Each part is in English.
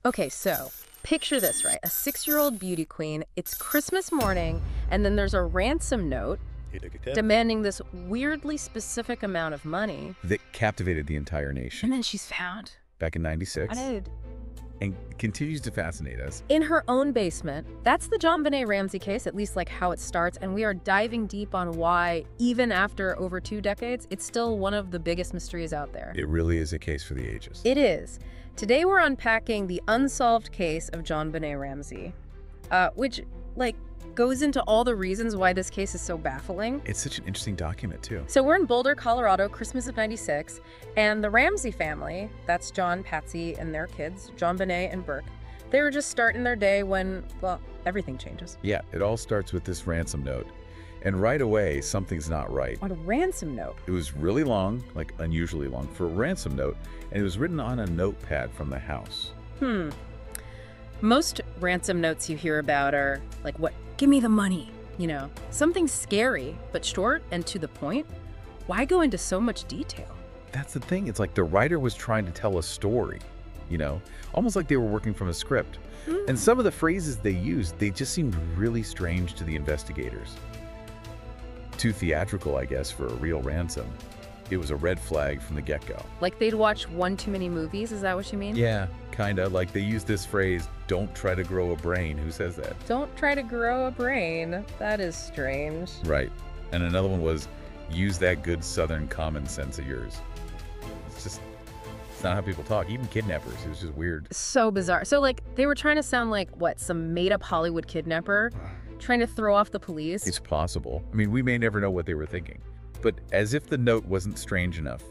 Okay, so picture this, right? A 6-year-old beauty queen, it's Christmas morning, and then there's a ransom note He took a tip. demanding this weirdly specific amount of money. That captivated the entire And nation then she's found. back in '96 Dude. and continues to fascinate us. In her own basement. That's the JonBenét Ramsey case, at least like how it starts, and we are diving deep on why, even after over 2 decades, it's still one of the biggest mysteries out there. It really is a case for the ages. It is. Today we're unpacking the unsolved case of JonBenét Ramsey, which, goes into all the reasons why this case is so baffling. It's such an interesting document, too. So we're in Boulder, Colorado, Christmas of '96, and the Ramsey family, that's John, Patsy, and their kids, JonBenét and Burke, they were just starting their day when, well, everything changes. Yeah, it all starts with this ransom note. And right away, something's not right. On a ransom note. It was really long, like unusually long, for a ransom note, and it was written on a notepad from the house. Most ransom notes you hear about are like, what? Give me the money. You know, something scary, but short and to the point. Why go into so much detail? That's the thing. It's like the writer was trying to tell a story, almost like they were working from a script. And some of the phrases they used, they just seemed really strange to the investigators. Too theatrical, I guess, for a real ransom. It was a red flag from the get-go. Like they'd watch one too many movies, is that what you mean? Yeah, kinda. Like they use this phrase, don't try to grow a brain. Who says that? Don't try to grow a brain. That is strange. Right. And another one was, use that good Southern common sense of yours. It's not how people talk. Even kidnappers. It was just weird. So bizarre. So, they were trying to sound like, what, some made-up Hollywood kidnapper? Trying to throw off the police? It's possible. I mean, we may never know what they were thinking. But as if the note wasn't strange enough,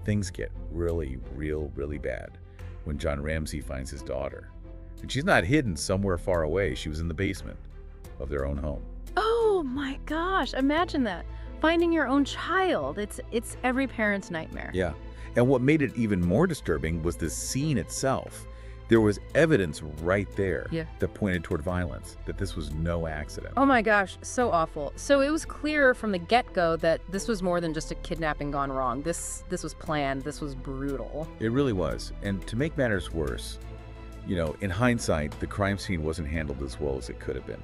things get really bad when John Ramsey finds his daughter. And she's not hidden somewhere far away. She was in the basement of their own home. Oh my gosh, imagine that. Finding your own child. It's every parent's nightmare. Yeah. And what made it even more disturbing was the scene itself. There was evidence right there that pointed toward violence, that this was no accident. Oh my gosh, so awful. So it was clear from the get-go that this was more than just a kidnapping gone wrong. This was planned. This was brutal. It really was. And to make matters worse, in hindsight, the crime scene wasn't handled as well as it could have been.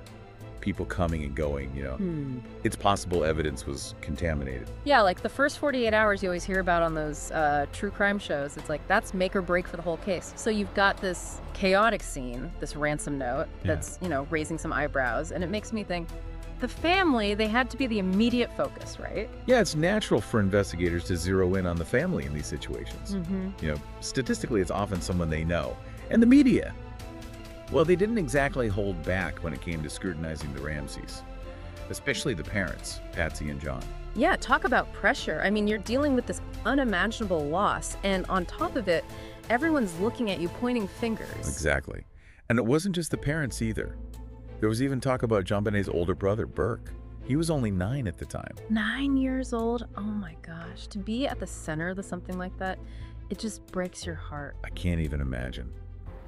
People coming and going, It's possible evidence was contaminated. Yeah, like the first 48 hours you always hear about on those true crime shows. It's like, that's make or break for the whole case. So you've got this chaotic scene, this ransom note that's, raising some eyebrows. And it makes me think, the family, they had to be the immediate focus, right? Yeah, it's natural for investigators to zero in on the family in these situations. Statistically, it's often someone they know. And the media. Well, they didn't exactly hold back when it came to scrutinizing the Ramseys, especially the parents, Patsy and John. Yeah, talk about pressure. I mean, you're dealing with this unimaginable loss, and on top of it, everyone's looking at you, pointing fingers. Exactly. And it wasn't just the parents either. There was even talk about JonBenét's older brother, Burke. He was only 9 at the time. 9 years old? Oh my gosh. To be at the center of something like that, it just breaks your heart. I can't even imagine.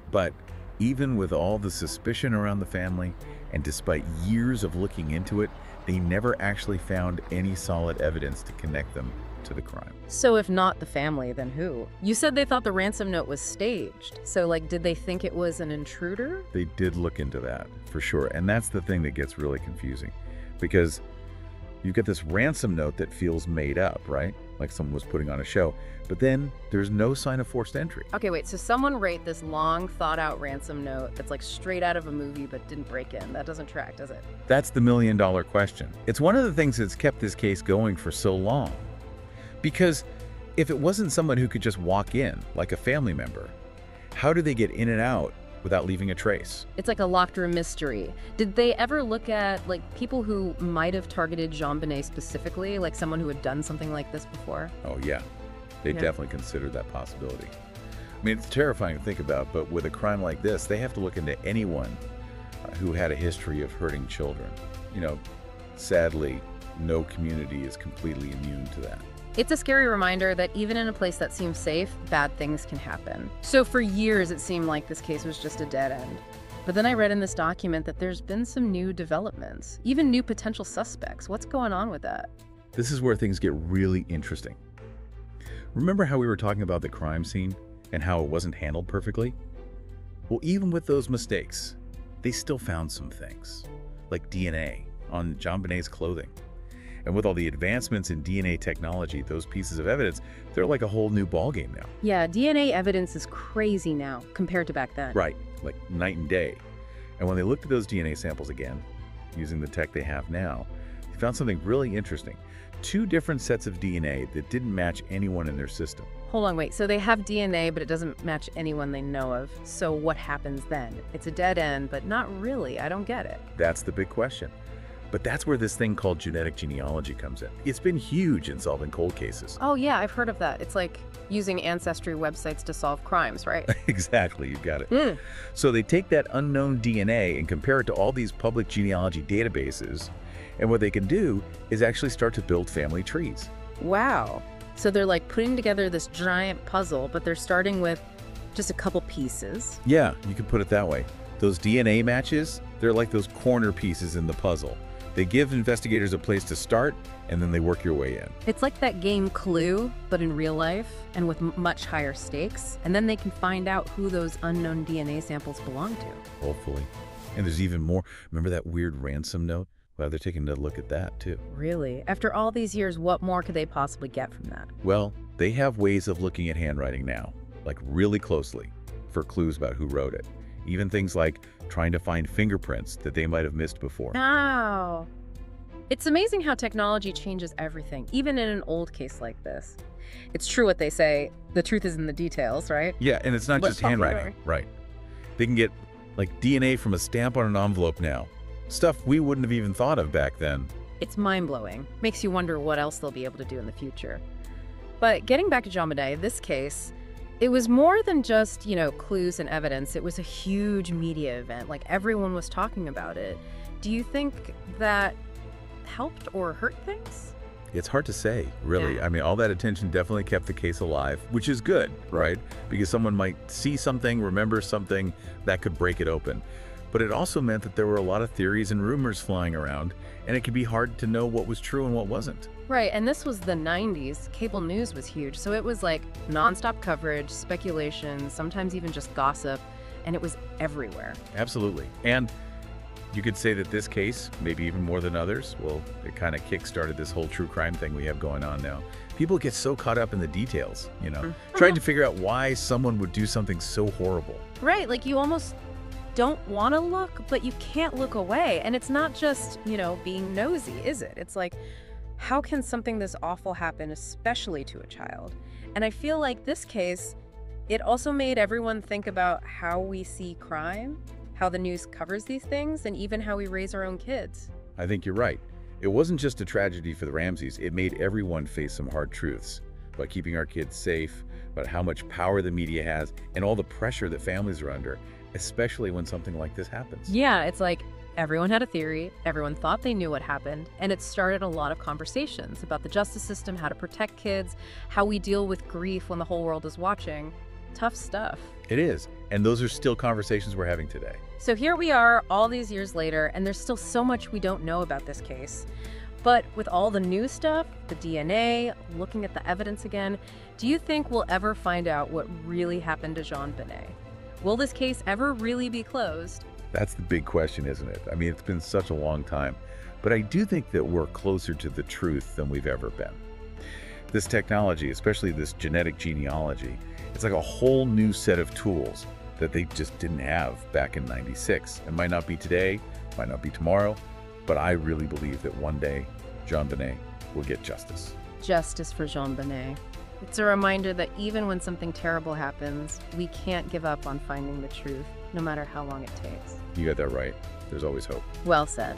But even with all the suspicion around the family, and despite years of looking into it, they never actually found any solid evidence to connect them to the crime. So if not the family, then who? You said they thought the ransom note was staged. So, did they think it was an intruder? They did look into that, for sure. And that's the thing that gets really confusing. Because you've got this ransom note that feels made up, right? Like someone was putting on a show. But then there's no sign of forced entry. Okay, wait, so someone wrote this long, thought-out ransom note that's straight out of a movie but didn't break in. That doesn't track, does it? That's the million-dollar question. It's one of the things that's kept this case going for so long. Because if it wasn't someone who could just walk in, like a family member, how do they get in and out without leaving a trace? It's like a locked room mystery. Did they ever look at, people who might have targeted JonBenét specifically, like someone who had done something like this before? Oh, yeah. They definitely considered that possibility. I mean, it's terrifying to think about, but with a crime like this, they have to look into anyone who had a history of hurting children. Sadly, no community is completely immune to that. It's a scary reminder that even in a place that seems safe, bad things can happen. So for years, it seemed like this case was just a dead end. But then I read in this document that there's been some new developments, even new potential suspects. What's going on with that? This is where things get really interesting. Remember how we were talking about the crime scene and how it wasn't handled perfectly? Well, even with those mistakes, they still found some things, like DNA on JonBenét's clothing. And with all the advancements in DNA technology, those pieces of evidence, they're like a whole new ballgame now. Yeah, DNA evidence is crazy now compared to back then. Right, like night and day. And when they looked at those DNA samples again, using the tech they have now, they found something really interesting. 2 different sets of DNA that didn't match anyone in their system. Hold on, wait. So they have DNA, but it doesn't match anyone they know of. So what happens then? It's a dead end, but not really. I don't get it. That's the big question. But that's where this thing called genetic genealogy comes in. It's been huge in solving cold cases. Oh, yeah, I've heard of that. It's like using ancestry websites to solve crimes, right? Exactly, you got it. So they take that unknown DNA and compare it to all these public genealogy databases, and what they can do is actually start to build family trees. Wow. So they're like putting together this giant puzzle, but they're starting with just a couple pieces. Yeah, you could put it that way. Those DNA matches, they're like those corner pieces in the puzzle. They give investigators a place to start, and then they work your way in. It's like that game Clue, but in real life and with much higher stakes. And then they can find out who those unknown DNA samples belong to. Hopefully. And there's even more. Remember that weird ransom note? Well, they're taking a look at that, too. Really? After all these years, what more could they possibly get from that? Well, they have ways of looking at handwriting now, like really closely, for clues about who wrote it. Even things like trying to find fingerprints that they might have missed before. Wow. It's amazing how technology changes everything, even in an old case like this. It's true what they say, the truth is in the details, right? Yeah, and it's not just handwriting, right? They can get like DNA from a stamp on an envelope now. Stuff we wouldn't have even thought of back then. It's mind-blowing. Makes you wonder what else they'll be able to do in the future. But getting back to JonBenét, this case, it was more than just, clues and evidence. It was a huge media event. Like, everyone was talking about it. Do you think that helped or hurt things? It's hard to say, really. Yeah. I mean, all that attention definitely kept the case alive, which is good, right? Because someone might see something, remember something that could break it open. But it also meant that there were a lot of theories and rumors flying around, and it could be hard to know what was true and what wasn't. Right, and this was the 90s. Cable news was huge, so it was like nonstop coverage, speculation, sometimes even just gossip, and it was everywhere. Absolutely. And you could say that this case, maybe even more than others, well, it kind of kick-started this whole true crime thing we have going on now. People get so caught up in the details, trying to figure out why someone would do something so horrible. Right, like you almost don't want to look, but you can't look away. And it's not just, being nosy, is it? It's like, how can something this awful happen, especially to a child? And I feel like this case, it also made everyone think about how we see crime, how the news covers these things, and even how we raise our own kids. I think you're right. It wasn't just a tragedy for the Ramseys. It made everyone face some hard truths about keeping our kids safe, about how much power the media has, and all the pressure that families are under, especially when something like this happens. Yeah, it's like everyone had a theory, everyone thought they knew what happened, and it started a lot of conversations about the justice system, how to protect kids, how we deal with grief when the whole world is watching. Tough stuff. It is, and those are still conversations we're having today. So here we are all these years later, and there's still so much we don't know about this case. But with all the new stuff, the DNA, looking at the evidence again, do you think we'll ever find out what really happened to JonBenét? Will this case ever really be closed? That's the big question, isn't it? I mean, it's been such a long time. But I do think that we're closer to the truth than we've ever been. This technology, especially this genetic genealogy, it's like a whole new set of tools that they just didn't have back in '96. It might not be today, might not be tomorrow, but I really believe that one day JonBenét will get justice. Justice for JonBenét. It's a reminder that even when something terrible happens, we can't give up on finding the truth, no matter how long it takes. You got that right. There's always hope. Well said.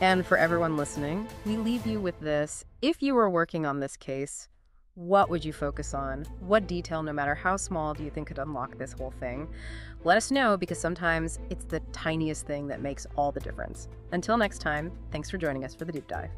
And for everyone listening, we leave you with this. If you were working on this case, what would you focus on? What detail, no matter how small, do you think could unlock this whole thing? Let us know, because sometimes it's the tiniest thing that makes all the difference. Until next time, thanks for joining us for the Deep Dive.